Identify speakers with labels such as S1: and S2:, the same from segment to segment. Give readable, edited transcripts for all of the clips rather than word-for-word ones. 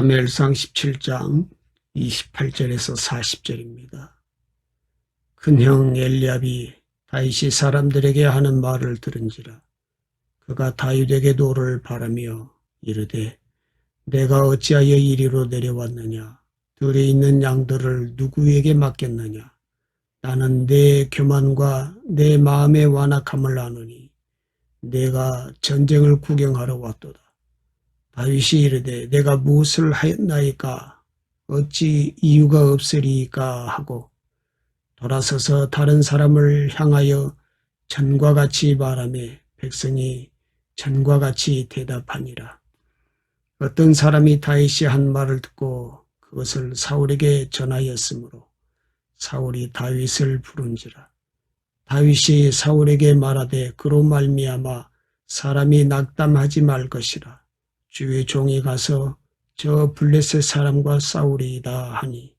S1: 사무엘상 17장 28절에서 40절입니다. 큰형 엘리압이 다윗이 사람들에게 하는 말을 들은지라 그가 다윗에게 도를 바라며 이르되 내가 어찌하여 이리로 내려왔느냐 들에 있는 양들을 누구에게 맡겼느냐 나는 내 교만과 내 마음의 완악함을 아노니 내가 전쟁을 구경하러 왔도다. 다윗이 이르되 내가 무엇을 하였나이까 어찌 이유가 없으리까 하고 돌아서서 다른 사람을 향하여 전과 같이 말하매 백성이 전과 같이 대답하니라. 어떤 사람이 다윗이 한 말을 듣고 그것을 사울에게 전하였으므로 사울이 다윗을 부른지라. 다윗이 사울에게 말하되 그로 말미암아 사람이 낙담하지 말 것이라. 주의 종이 가서 저 블레셋 사람과 싸우리이다 하니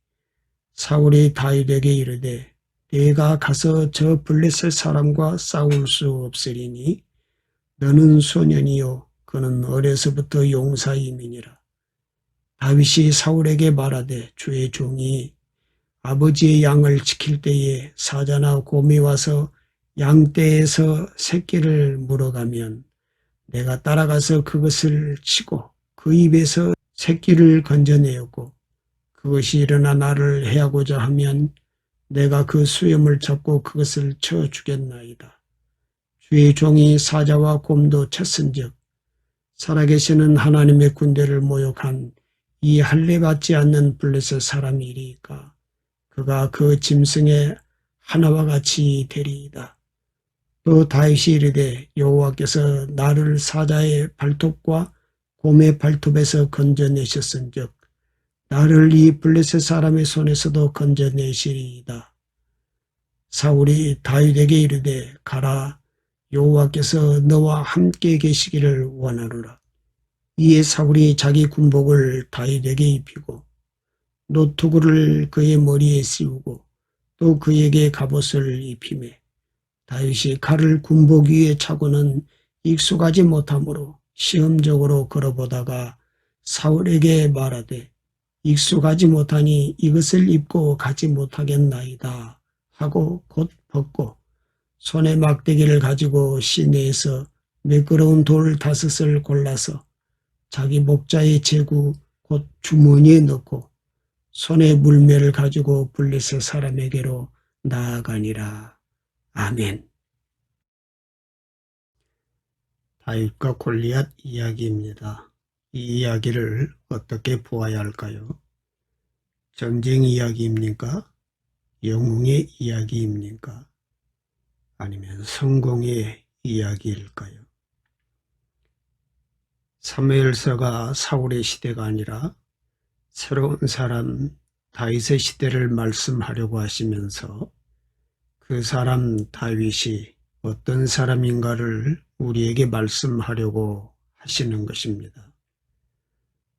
S1: 사울이 다윗에게 이르되 내가 가서 저 블레셋 사람과 싸울 수 없으리니 너는 소년이요 그는 어려서부터 용사임이니라. 다윗이 사울에게 말하되 주의 종이 아버지의 양을 지킬 때에 사자나 곰이 와서 양떼에서 새끼를 물어가면 내가 따라가서 그것을 치고 그 입에서 새끼를 건져내었고 그것이 일어나 나를 해하고자 하면 내가 그 수염을 잡고 그것을 쳐 주겠나이다. 주의 종이 사자와 곰도 쳤은즉 살아계시는 하나님의 군대를 모욕한 이 할례받지 않는 블레셋 사람이리까 그가 그 짐승의 하나와 같이 되리이다. 또 다윗이 이르되 여호와께서 나를 사자의 발톱과 곰의 발톱에서 건져내셨은즉 나를 이 블레셋 사람의 손에서도 건져내시리이다. 사울이 다윗에게 이르되 가라 여호와께서 너와 함께 계시기를 원하노라. 이에 사울이 자기 군복을 다윗에게 입히고 노투구를 그의 머리에 씌우고 또 그에게 갑옷을 입히매 다윗이 칼을 군복 위에 차고는 익숙하지 못하므로 시험적으로 걸어보다가 사울에게 말하되 익숙하지 못하니 이것을 입고 가지 못하겠나이다 하고 곧 벗고 손에 막대기를 가지고 시내에서 매끄러운 돌 5을 골라서 자기 목자의 제구 곧 주머니에 넣고 손에 물매를 가지고 블레셋 사람에게로 나아가니라. 아멘. 다윗과 골리앗 이야기입니다. 이 이야기를 어떻게 보아야 할까요? 전쟁 이야기입니까? 영웅의 이야기입니까? 아니면 성공의 이야기일까요? 사무엘서가 사울의 시대가 아니라 새로운 사람 다윗의 시대를 말씀하려고 하시면서 그 사람 다윗이 어떤 사람인가를 우리에게 말씀하려고 하시는 것입니다.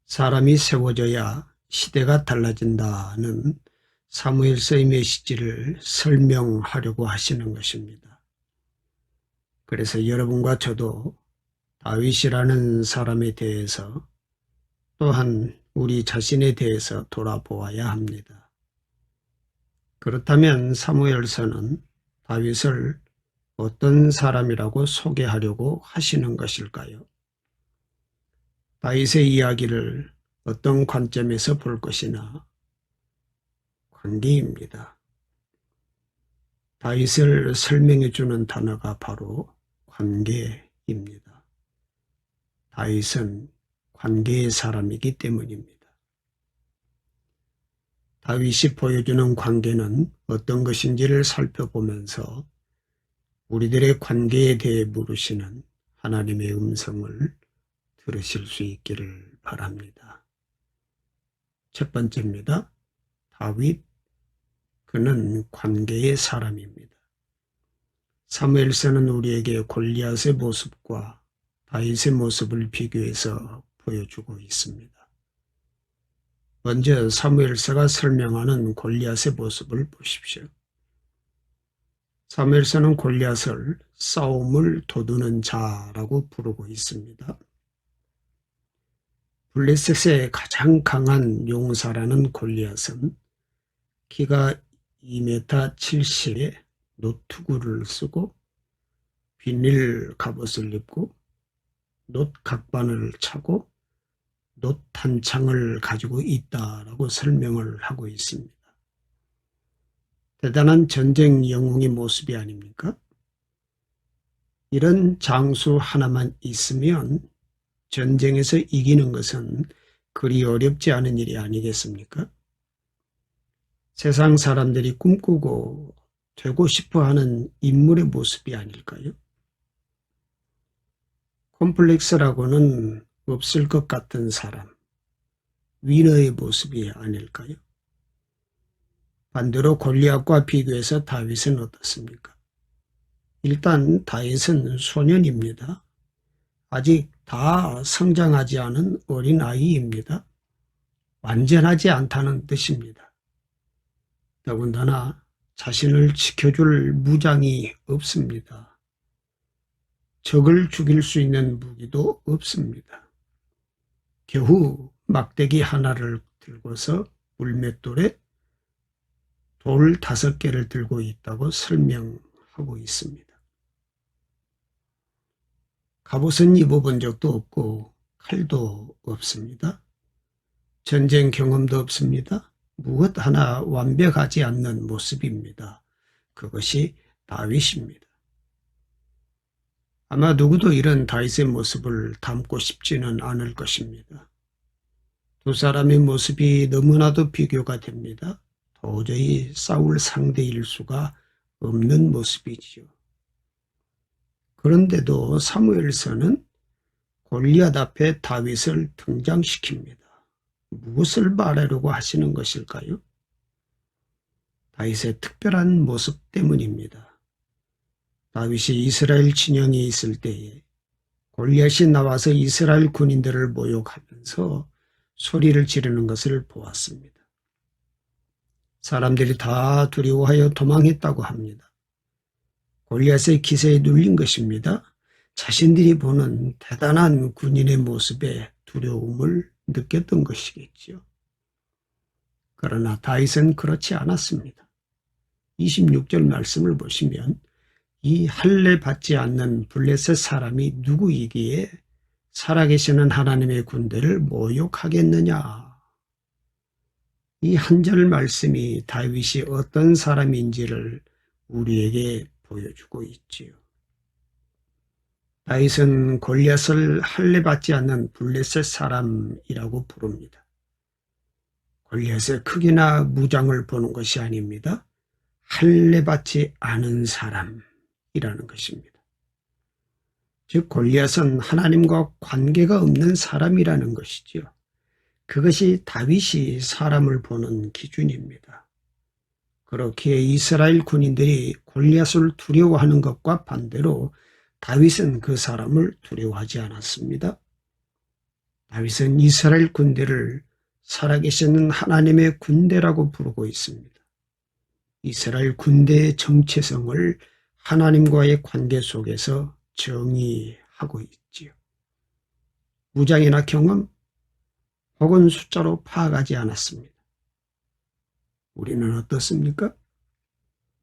S1: 사람이 세워져야 시대가 달라진다는 사무엘서의 메시지를 설명하려고 하시는 것입니다. 그래서 여러분과 저도 다윗이라는 사람에 대해서 또한 우리 자신에 대해서 돌아보아야 합니다. 그렇다면 사무엘서는 다윗을 어떤 사람이라고 소개하려고 하시는 것일까요? 다윗의 이야기를 어떤 관점에서 볼 것이나 관계입니다. 다윗을 설명해 주는 단어가 바로 관계입니다. 다윗은 관계의 사람이기 때문입니다. 다윗이 보여주는 관계는 어떤 것인지를 살펴보면서 우리들의 관계에 대해 물으시는 하나님의 음성을 들으실 수 있기를 바랍니다. 첫 번째입니다. 다윗, 그는 관계의 사람입니다. 사무엘서는 우리에게 골리앗의 모습과 다윗의 모습을 비교해서 보여주고 있습니다. 먼저 사무엘서가 설명하는 골리앗의 모습을 보십시오. 사무엘서는 골리앗을 싸움을 도두는 자라고 부르고 있습니다. 블레셋의 가장 강한 용사라는 골리앗은 키가 2m 70에 노투구를 쓰고 비닐 갑옷을 입고 놋 각반을 차고 놋 탄창을 가지고 있다라고 설명을 하고 있습니다. 대단한 전쟁 영웅의 모습이 아닙니까? 이런 장수 하나만 있으면 전쟁에서 이기는 것은 그리 어렵지 않은 일이 아니겠습니까? 세상 사람들이 꿈꾸고 되고 싶어하는 인물의 모습이 아닐까요? 콤플렉스라고는 없을 것 같은 사람, 위너의 모습이 아닐까요? 반대로 골리앗과 비교해서 다윗은 어떻습니까? 일단 다윗은 소년입니다. 아직 다 성장하지 않은 어린아이입니다. 완전하지 않다는 뜻입니다. 더군다나 자신을 지켜줄 무장이 없습니다. 적을 죽일 수 있는 무기도 없습니다. 겨우 막대기 하나를 들고서 물맷돌에 돌 5개를 들고 있다고 설명하고 있습니다. 갑옷은 입어본 적도 없고 칼도 없습니다. 전쟁 경험도 없습니다. 무엇 하나 완벽하지 않는 모습입니다. 그것이 다윗입니다. 아마 누구도 이런 다윗의 모습을 닮고 싶지는 않을 것입니다. 두 사람의 모습이 너무나도 비교가 됩니다. 도저히 싸울 상대일 수가 없는 모습이지요. 그런데도 사무엘서는 골리앗 앞에 다윗을 등장시킵니다. 무엇을 말하려고 하시는 것일까요? 다윗의 특별한 모습 때문입니다. 다윗이 이스라엘 진영에 있을 때에 골리앗이 나와서 이스라엘 군인들을 모욕하면서 소리를 지르는 것을 보았습니다. 사람들이 다 두려워하여 도망했다고 합니다. 골리앗의 기세에 눌린 것입니다. 자신들이 보는 대단한 군인의 모습에 두려움을 느꼈던 것이겠지요. 그러나 다윗은 그렇지 않았습니다. 26절 말씀을 보시면 이 할례 받지 않는 블레셋 사람이 누구이기에 살아계시는 하나님의 군대를 모욕하겠느냐. 이 한 절 말씀이 다윗이 어떤 사람인지를 우리에게 보여주고 있지요. 다윗은 골리앗을 할례 받지 않는 블레셋 사람이라고 부릅니다. 골리앗의 크기나 무장을 보는 것이 아닙니다. 할례 받지 않은 사람이라는 것입니다. 즉 골리앗은 하나님과 관계가 없는 사람이라는 것이지요. 그것이 다윗이 사람을 보는 기준입니다. 그렇기에 이스라엘 군인들이 골리앗을 두려워하는 것과 반대로 다윗은 그 사람을 두려워하지 않았습니다. 다윗은 이스라엘 군대를 살아계시는 하나님의 군대라고 부르고 있습니다. 이스라엘 군대의 정체성을 하나님과의 관계 속에서 정의하고 있지요. 무장이나 경험 혹은 숫자로 파악하지 않았습니다. 우리는 어떻습니까?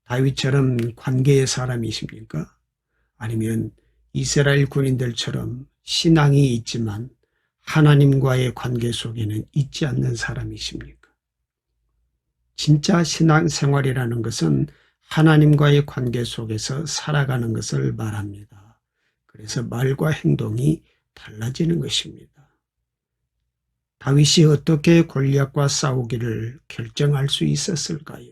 S1: 다윗처럼 관계의 사람이십니까? 아니면 이스라엘 군인들처럼 신앙이 있지만 하나님과의 관계 속에는 있지 않는 사람이십니까? 진짜 신앙생활이라는 것은 하나님과의 관계 속에서 살아가는 것을 말합니다. 그래서 말과 행동이 달라지는 것입니다. 다윗이 어떻게 골리앗과 싸우기를 결정할 수 있었을까요?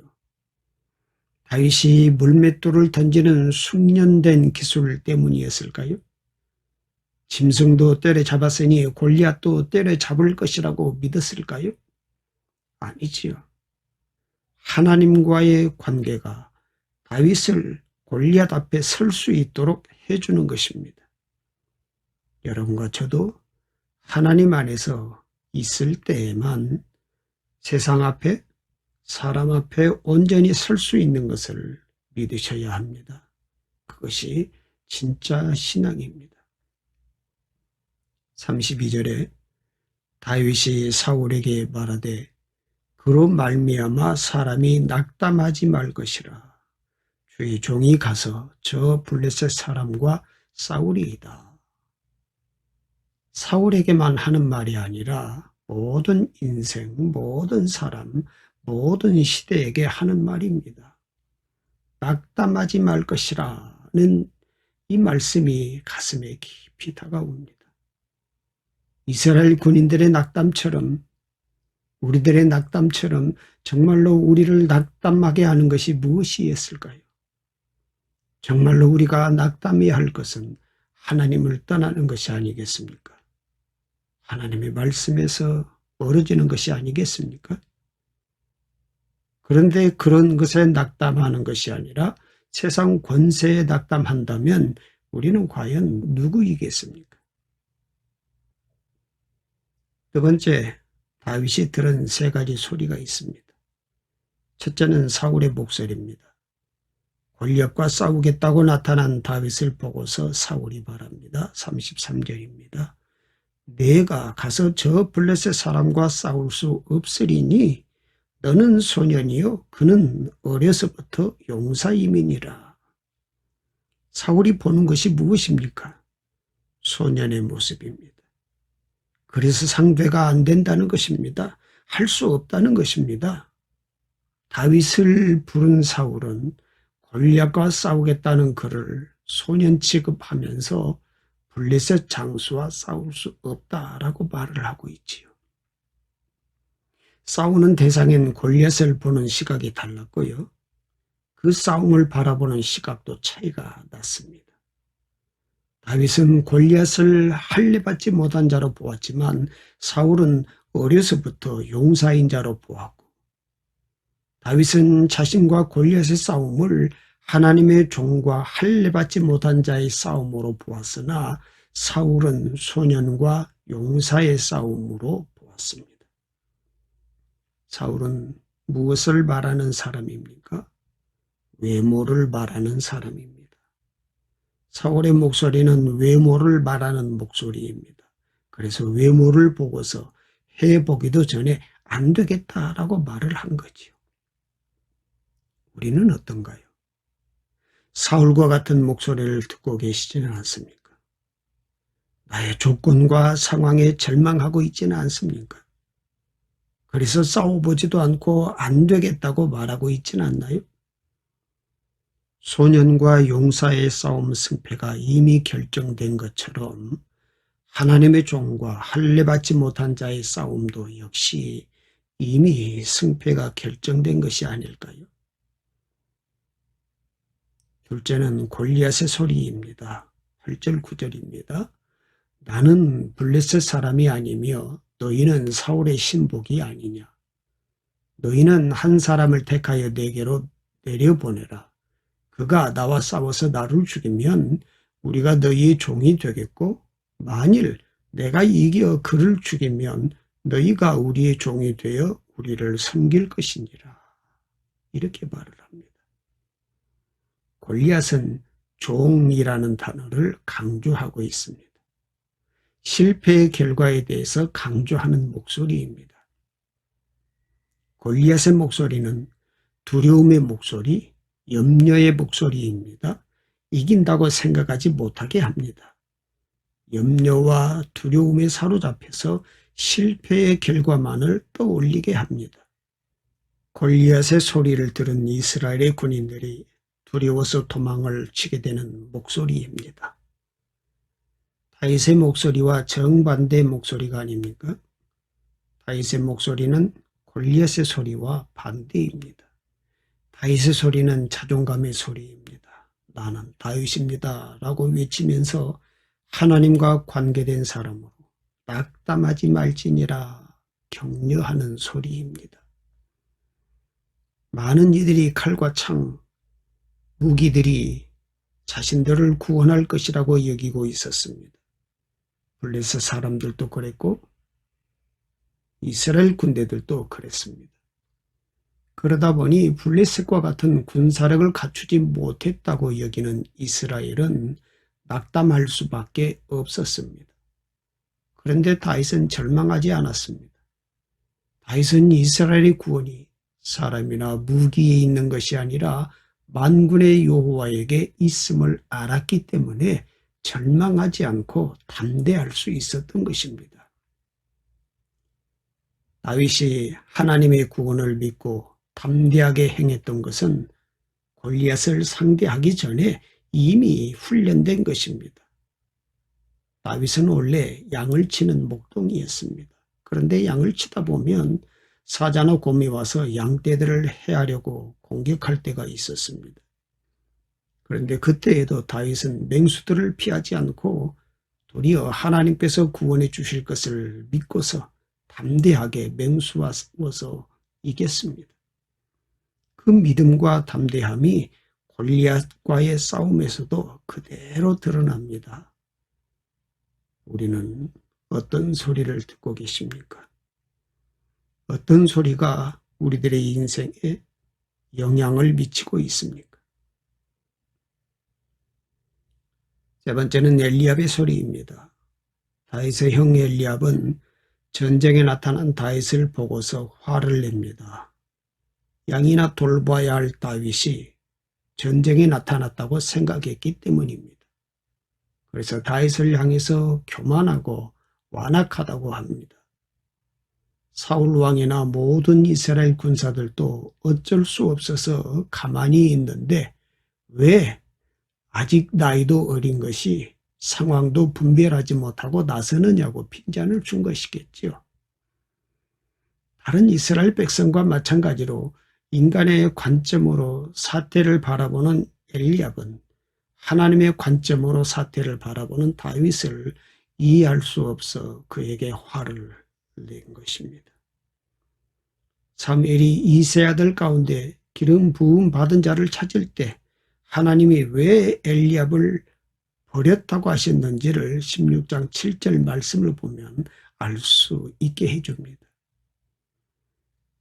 S1: 다윗이 물맷돌을 던지는 숙련된 기술 때문이었을까요? 짐승도 때려잡았으니 골리앗도 때려잡을 것이라고 믿었을까요? 아니지요. 하나님과의 관계가 다윗을 골리앗 앞에 설 수 있도록 해주는 것입니다. 여러분과 저도 하나님 안에서 있을 때에만 세상 앞에 사람 앞에 온전히 설 수 있는 것을 믿으셔야 합니다. 그것이 진짜 신앙입니다. 32절에 다윗이 사울에게 말하되 그로 말미암아 사람이 낙담하지 말 것이라. 주의 종이 가서 저 블레셋 사람과 싸우리이다. 사울에게만 하는 말이 아니라 모든 인생, 모든 사람, 모든 시대에게 하는 말입니다. 낙담하지 말 것이라는 이 말씀이 가슴에 깊이 다가옵니다. 이스라엘 군인들의 낙담처럼, 우리들의 낙담처럼 정말로 우리를 낙담하게 하는 것이 무엇이었을까요? 정말로 우리가 낙담해야 할 것은 하나님을 떠나는 것이 아니겠습니까? 하나님의 말씀에서 멀어지는 것이 아니겠습니까? 그런데 그런 것에 낙담하는 것이 아니라 세상 권세에 낙담한다면 우리는 과연 누구이겠습니까? 두 번째, 다윗이 들은 세 가지 소리가 있습니다. 첫째는 사울의 목소리입니다. 골리앗과 싸우겠다고 나타난 다윗을 보고서 사울이 말합니다. 33절입니다. 내가 가서 저 블레셋 사람과 싸울 수 없으리니 너는 소년이요 그는 어려서부터 용사임이니라. 사울이 보는 것이 무엇입니까? 소년의 모습입니다. 그래서 상대가 안 된다는 것입니다. 할 수 없다는 것입니다. 다윗을 부른 사울은 골리앗과 싸우겠다는 그를 소년 취급하면서 블레셋 장수와 싸울 수 없다라고 말을 하고 있지요. 싸우는 대상인 골리앗을 보는 시각이 달랐고요. 그 싸움을 바라보는 시각도 차이가 났습니다. 다윗은 골리앗을 할례받지 못한 자로 보았지만 사울은 어려서부터 용사인 자로 보았고, 다윗은 자신과 골리앗의 싸움을 하나님의 종과 할례받지 못한 자의 싸움으로 보았으나 사울은 소년과 용사의 싸움으로 보았습니다. 사울은 무엇을 말하는 사람입니까? 외모를 말하는 사람입니다. 사울의 목소리는 외모를 말하는 목소리입니다. 그래서 외모를 보고서 해보기도 전에 안 되겠다라고 말을 한 거지요. 우리는 어떤가요? 사울과 같은 목소리를 듣고 계시지는 않습니까? 나의 조건과 상황에 절망하고 있지는 않습니까? 그래서 싸워보지도 않고 안 되겠다고 말하고 있지는 않나요? 소년과 용사의 싸움 승패가 이미 결정된 것처럼 하나님의 종과 할례받지 못한 자의 싸움도 역시 이미 승패가 결정된 것이 아닐까요? 둘째는 골리앗의 소리입니다. 8절 9절입니다. 나는 블레셋 사람이 아니며 너희는 사울의 신복이 아니냐. 너희는 한 사람을 택하여 내게로 내려보내라. 그가 나와 싸워서 나를 죽이면 우리가 너희의 종이 되겠고, 만일 내가 이겨 그를 죽이면 너희가 우리의 종이 되어 우리를 섬길 것이니라. 이렇게 말을 합니다. 골리앗은 종이라는 단어를 강조하고 있습니다. 실패의 결과에 대해서 강조하는 목소리입니다. 골리앗의 목소리는 두려움의 목소리, 염려의 목소리입니다. 이긴다고 생각하지 못하게 합니다. 염려와 두려움에 사로잡혀서 실패의 결과만을 떠올리게 합니다. 골리앗의 소리를 들은 이스라엘의 군인들이 두려워서 도망을 치게 되는 목소리입니다. 다윗의 목소리와 정반대의 목소리가 아닙니까? 다윗의 목소리는 골리앗의 소리와 반대입니다. 다윗의 소리는 자존감의 소리입니다. 나는 다윗입니다 라고 외치면서 하나님과 관계된 사람으로 낙담하지 말지니라 격려하는 소리입니다. 많은 이들이 칼과 창, 무기들이 자신들을 구원할 것이라고 여기고 있었습니다. 블레셋 사람들도 그랬고 이스라엘 군대들도 그랬습니다. 그러다 보니 블레셋과 같은 군사력을 갖추지 못했다고 여기는 이스라엘은 낙담할 수밖에 없었습니다. 그런데 다윗은 절망하지 않았습니다. 다윗은 이스라엘의 구원이 사람이나 무기에 있는 것이 아니라 만군의 여호와에게 있음을 알았기 때문에 절망하지 않고 담대할 수 있었던 것입니다. 다윗이 하나님의 구원을 믿고 담대하게 행했던 것은 골리앗을 상대하기 전에 이미 훈련된 것입니다. 다윗은 원래 양을 치는 목동이었습니다. 그런데 양을 치다 보면 사자나 곰이 와서 양떼들을 해하려고 공격할 때가 있었습니다. 그런데 그때에도 다윗은 맹수들을 피하지 않고 도리어 하나님께서 구원해 주실 것을 믿고서 담대하게 맹수와 싸워서 이겼습니다. 그 믿음과 담대함이 골리앗과의 싸움에서도 그대로 드러납니다. 우리는 어떤 소리를 듣고 계십니까? 어떤 소리가 우리들의 인생에 영향을 미치고 있습니까? 세 번째는 엘리압의 소리입니다. 다윗의 형 엘리압은 전쟁에 나타난 다윗을 보고서 화를 냅니다. 양이나 돌봐야 할 다윗이 전쟁에 나타났다고 생각했기 때문입니다. 그래서 다윗을 향해서 교만하고 완악하다고 합니다. 사울 왕이나 모든 이스라엘 군사들도 어쩔 수 없어서 가만히 있는데 왜 아직 나이도 어린 것이 상황도 분별하지 못하고 나서느냐고 핀잔을 준 것이겠지요. 다른 이스라엘 백성과 마찬가지로 인간의 관점으로 사태를 바라보는 엘리압은 하나님의 관점으로 사태를 바라보는 다윗을 이해할 수 없어 그에게 화를 낸 것입니다. 사무엘이 이세 아들 가운데 기름 부음 받은 자를 찾을 때 하나님이 왜 엘리압을 버렸다고 하셨는지를 16장 7절 말씀을 보면 알 수 있게 해줍니다.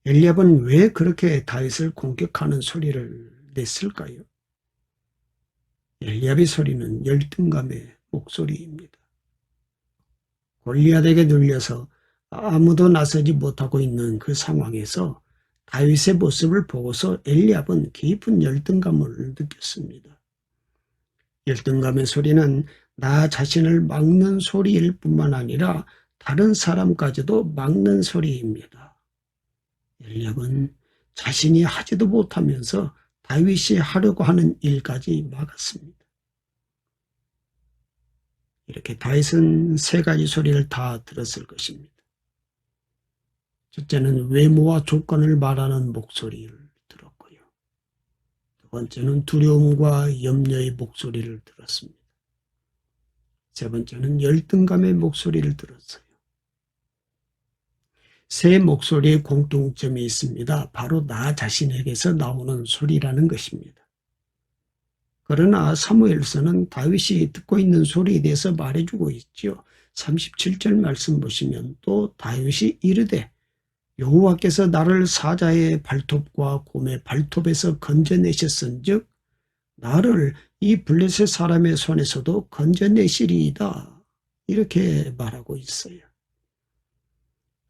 S1: 엘리압은 왜 그렇게 다윗을 공격하는 소리를 냈을까요? 엘리압의 소리는 열등감의 목소리입니다. 골리앗에게 눌려서 아무도 나서지 못하고 있는 그 상황에서 다윗의 모습을 보고서 엘리압은 깊은 열등감을 느꼈습니다. 열등감의 소리는 나 자신을 막는 소리일 뿐만 아니라 다른 사람까지도 막는 소리입니다. 엘리압은 자신이 하지도 못하면서 다윗이 하려고 하는 일까지 막았습니다. 이렇게 다윗은 세 가지 소리를 다 들었을 것입니다. 첫째는 외모와 조건을 말하는 목소리를 들었고요. 두 번째는 두려움과 염려의 목소리를 들었습니다. 세 번째는 열등감의 목소리를 들었어요. 세 목소리의 공통점이 있습니다. 바로 나 자신에게서 나오는 소리라는 것입니다. 그러나 사무엘서는 다윗이 듣고 있는 소리에 대해서 말해주고 있죠. 37절 말씀 보시면 또 다윗이 이르되 여호와께서 나를 사자의 발톱과 곰의 발톱에서 건져내셨은즉 나를 이 블레셋 사람의 손에서도 건져내시리이다. 이렇게 말하고 있어요.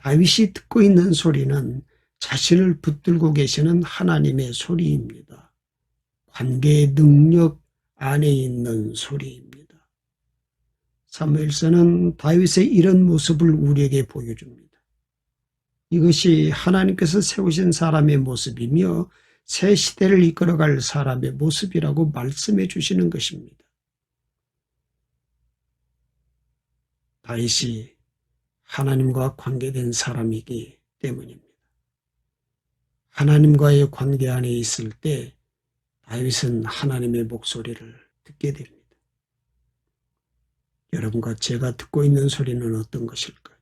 S1: 다윗이 듣고 있는 소리는 자신을 붙들고 계시는 하나님의 소리입니다. 관계의 능력 안에 있는 소리입니다. 사무엘서는 다윗의 이런 모습을 우리에게 보여줍니다. 이것이 하나님께서 세우신 사람의 모습이며 새 시대를 이끌어갈 사람의 모습이라고 말씀해 주시는 것입니다. 다윗이 하나님과 관계된 사람이기 때문입니다. 하나님과의 관계 안에 있을 때 다윗은 하나님의 목소리를 듣게 됩니다. 여러분과 제가 듣고 있는 소리는 어떤 것일까요?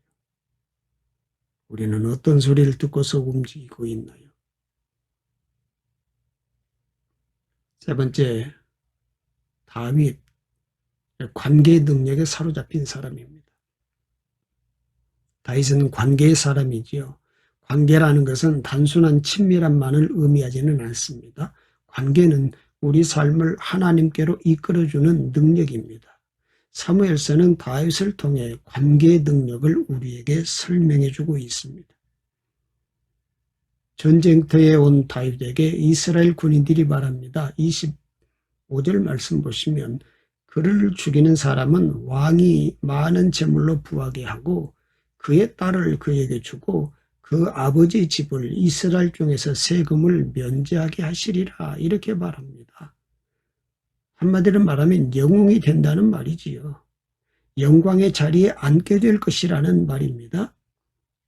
S1: 우리는 어떤 소리를 듣고서 움직이고 있나요? 세 번째, 다윗, 관계의 능력에 사로잡힌 사람입니다. 다윗은 관계의 사람이지요. 관계라는 것은 단순한 친밀함만을 의미하지는 않습니다. 관계는 우리 삶을 하나님께로 이끌어주는 능력입니다. 사무엘서는 다윗을 통해 관계의 능력을 우리에게 설명해 주고 있습니다. 전쟁터에 온 다윗에게 이스라엘 군인들이 말합니다. 25절 말씀 보시면 그를 죽이는 사람은 왕이 많은 재물로 부하게 하고 그의 딸을 그에게 주고 그 아버지 집을 이스라엘 중에서 세금을 면제하게 하시리라 이렇게 말합니다. 한마디로 말하면 영웅이 된다는 말이지요. 영광의 자리에 앉게 될 것이라는 말입니다.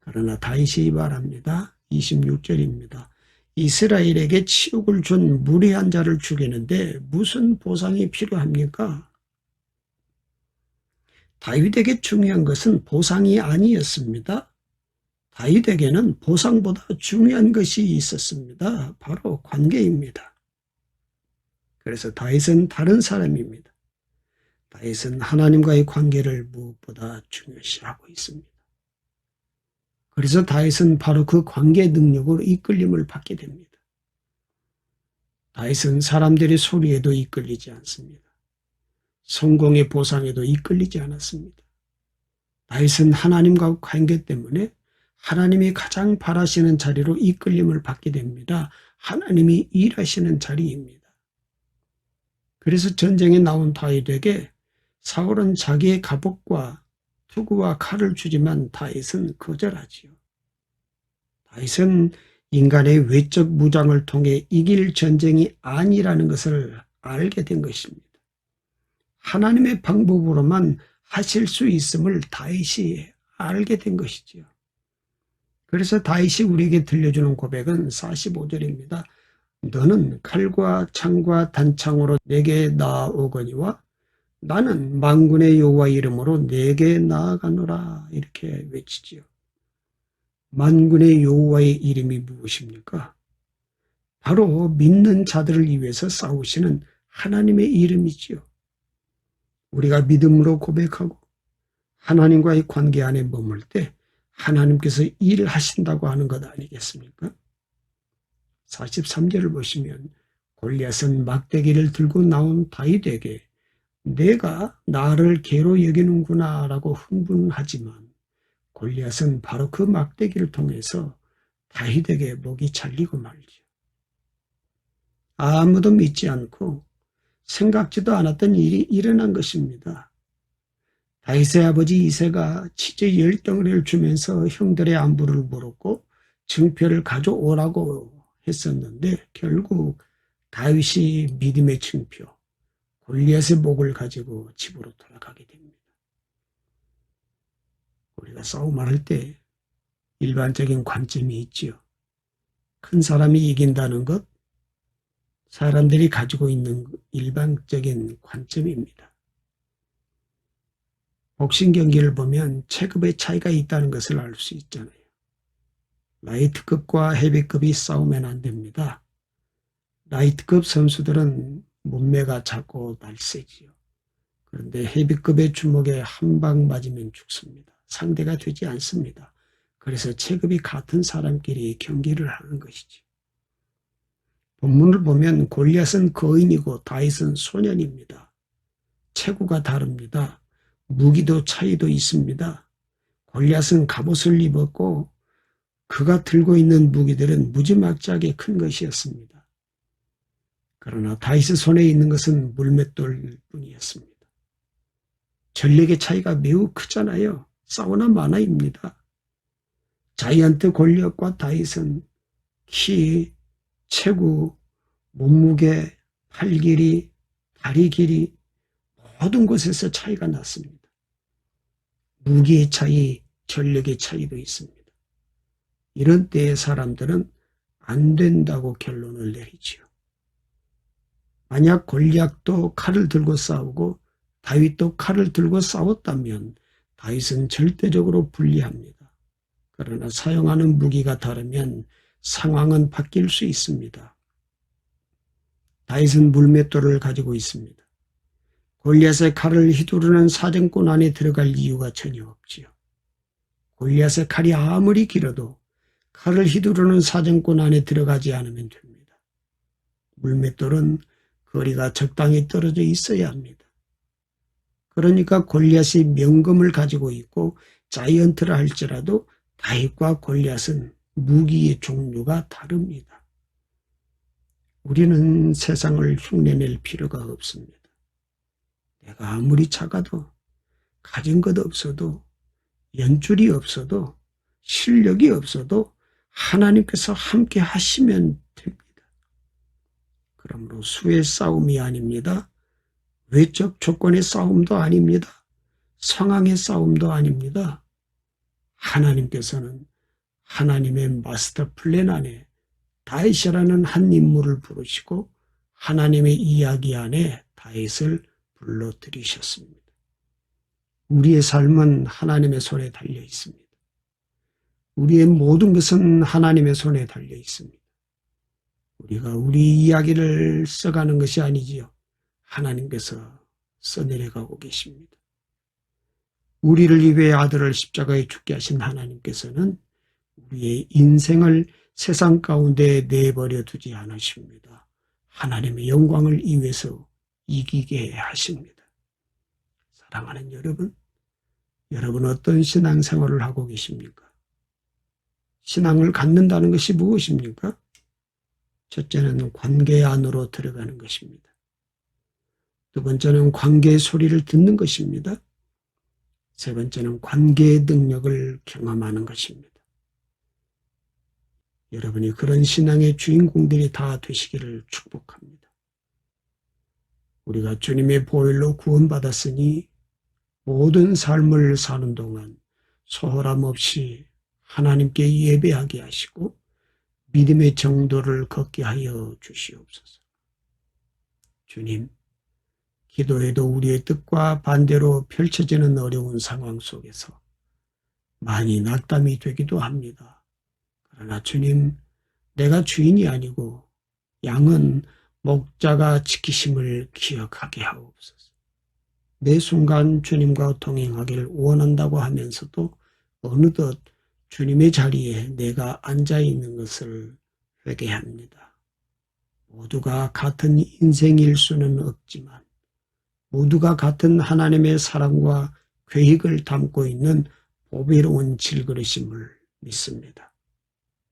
S1: 그러나 다윗이 말합니다. 26절입니다. 이스라엘에게 치욕을 준 무리한 자를 죽이는데 무슨 보상이 필요합니까? 다윗에게 중요한 것은 보상이 아니었습니다. 다윗에게는 보상보다 중요한 것이 있었습니다. 바로 관계입니다. 그래서 다윗은 다른 사람입니다. 다윗은 하나님과의 관계를 무엇보다 중요시하고 있습니다. 그래서 다윗은 바로 그 관계 능력으로 이끌림을 받게 됩니다. 다윗은 사람들의 소리에도 이끌리지 않습니다. 성공의 보상에도 이끌리지 않았습니다. 다윗은 하나님과 관계 때문에 하나님이 가장 바라시는 자리로 이끌림을 받게 됩니다. 하나님이 일하시는 자리입니다. 그래서 전쟁에 나온 다윗에게 사울은 자기의 갑옷과 투구와 칼을 주지만 다윗은 거절하지요. 다윗은 인간의 외적 무장을 통해 이길 전쟁이 아니라는 것을 알게 된 것입니다. 하나님의 방법으로만 하실 수 있음을 다윗이 알게 된 것이지요. 그래서 다윗이 우리에게 들려주는 고백은 45절입니다. 너는 칼과 창과 단창으로 내게 나아오거니와 나는 만군의 여호와 이름으로 내게 나아가노라 이렇게 외치지요. 만군의 여호와의 이름이 무엇입니까? 바로 믿는 자들을 위해서 싸우시는 하나님의 이름이지요. 우리가 믿음으로 고백하고 하나님과의 관계 안에 머물 때 하나님께서 일하신다고 하는 것 아니겠습니까? 43절을 보시면 골리앗은 막대기를 들고 나온 다윗에게 내가 나를 개로 여기는구나 라고 흥분하지만 골리앗은 바로 그 막대기를 통해서 다윗에게 목이 잘리고 말죠. 아무도 믿지 않고 생각지도 않았던 일이 일어난 것입니다. 다윗의 아버지 이새가 치즈 10덩어리를 주면서 형들의 안부를 물었고 증표를 가져오라고 했었는데 결국 다윗이 믿음의 증표 골리앗의 목을 가지고 집으로 돌아가게 됩니다. 우리가 싸움할 때 일반적인 관점이 있지요. 큰 사람이 이긴다는 것, 사람들이 가지고 있는 일반적인 관점입니다. 복싱 경기를 보면 체급의 차이가 있다는 것을 알 수 있잖아요. 라이트급과 헤비급이 싸우면 안 됩니다. 라이트급 선수들은 몸매가 작고 날쌔지요. 그런데 헤비급의 주먹에 한 방 맞으면 죽습니다. 상대가 되지 않습니다. 그래서 체급이 같은 사람끼리 경기를 하는 것이죠. 본문을 보면 골리앗은 거인이고 다윗은 소년입니다. 체구가 다릅니다. 무기도 차이도 있습니다. 골리앗은 갑옷을 입었고 그가 들고 있는 무기들은 무지막지하게 큰 것이었습니다. 그러나 다윗의 손에 있는 것은 물맷돌 뿐이었습니다. 전력의 차이가 매우 크잖아요. 싸우나 마나입니다. 자이언트 골리앗과 다윗은 키, 체구, 몸무게, 팔 길이, 다리 길이 모든 곳에서 차이가 났습니다. 무기의 차이, 전력의 차이도 있습니다. 이런 때에 사람들은 안 된다고 결론을 내리지요. 만약 골리앗도 칼을 들고 싸우고 다윗도 칼을 들고 싸웠다면 다윗은 절대적으로 불리합니다. 그러나 사용하는 무기가 다르면 상황은 바뀔 수 있습니다. 다윗은 물맷돌을 가지고 있습니다. 골리앗의 칼을 휘두르는 사정꾼 안에 들어갈 이유가 전혀 없지요. 골리앗의 칼이 아무리 길어도 칼을 휘두르는 사정꾼 안에 들어가지 않으면 됩니다. 물맷돌은 거리가 적당히 떨어져 있어야 합니다. 그러니까 골리앗이 명검을 가지고 있고 자이언트라 할지라도 다윗과 골리앗은 무기의 종류가 다릅니다. 우리는 세상을 흉내낼 필요가 없습니다. 내가 아무리 작아도 가진 것 없어도 연줄이 없어도 실력이 없어도 하나님께서 함께 하시면 됩니다. 그러므로 수의 싸움이 아닙니다. 외적 조건의 싸움도 아닙니다. 상황의 싸움도 아닙니다. 하나님께서는 하나님의 마스터 플랜 안에 다윗이라는 한 인물을 부르시고 하나님의 이야기 안에 다윗을 불러들이셨습니다. 우리의 삶은 하나님의 손에 달려 있습니다. 우리의 모든 것은 하나님의 손에 달려 있습니다. 우리가 우리 이야기를 써가는 것이 아니지요. 하나님께서 써내려가고 계십니다. 우리를 위해 아들을 십자가에 죽게 하신 하나님께서는 우리의 인생을 세상 가운데 내버려 두지 않으십니다. 하나님의 영광을 위해서 이기게 하십니다. 사랑하는 여러분 어떤 신앙생활을 하고 계십니까? 신앙을 갖는다는 것이 무엇입니까? 첫째는 관계 안으로 들어가는 것입니다. 두 번째는 관계의 소리를 듣는 것입니다. 세 번째는 관계의 능력을 경험하는 것입니다. 여러분이 그런 신앙의 주인공들이 다 되시기를 축복합니다. 우리가 주님의 보혈로 구원받았으니 모든 삶을 사는 동안 소홀함 없이 하나님께 예배하게 하시고 믿음의 정도를 걷게 하여 주시옵소서. 주님, 기도에도 우리의 뜻과 반대로 펼쳐지는 어려운 상황 속에서 많이 낙담이 되기도 합니다. 그러나 주님, 내가 주인이 아니고 양은 목자가 지키심을 기억하게 하옵소서. 매 순간 주님과 동행하기를 원한다고 하면서도 어느덧 주님의 자리에 내가 앉아 있는 것을 회개합니다. 모두가 같은 인생일 수는 없지만 모두가 같은 하나님의 사랑과 계획을 담고 있는 보배로운 질그릇임을 믿습니다.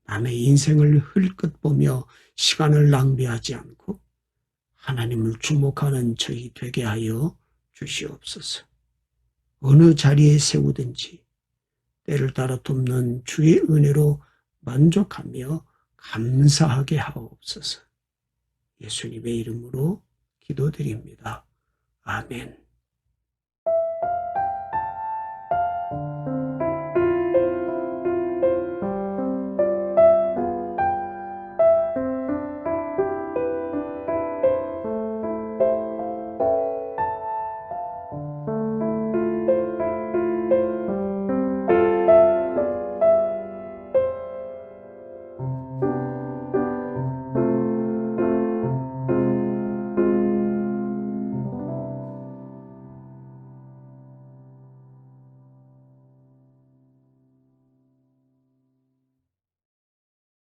S1: 남의 인생을 흘끗 보며 시간을 낭비하지 않고 하나님을 주목하는 저희 되게 하여 주시옵소서. 어느 자리에 세우든지 때를 따라 돕는 주의 은혜로 만족하며 감사하게 하옵소서. 예수님의 이름으로 기도드립니다. 아멘.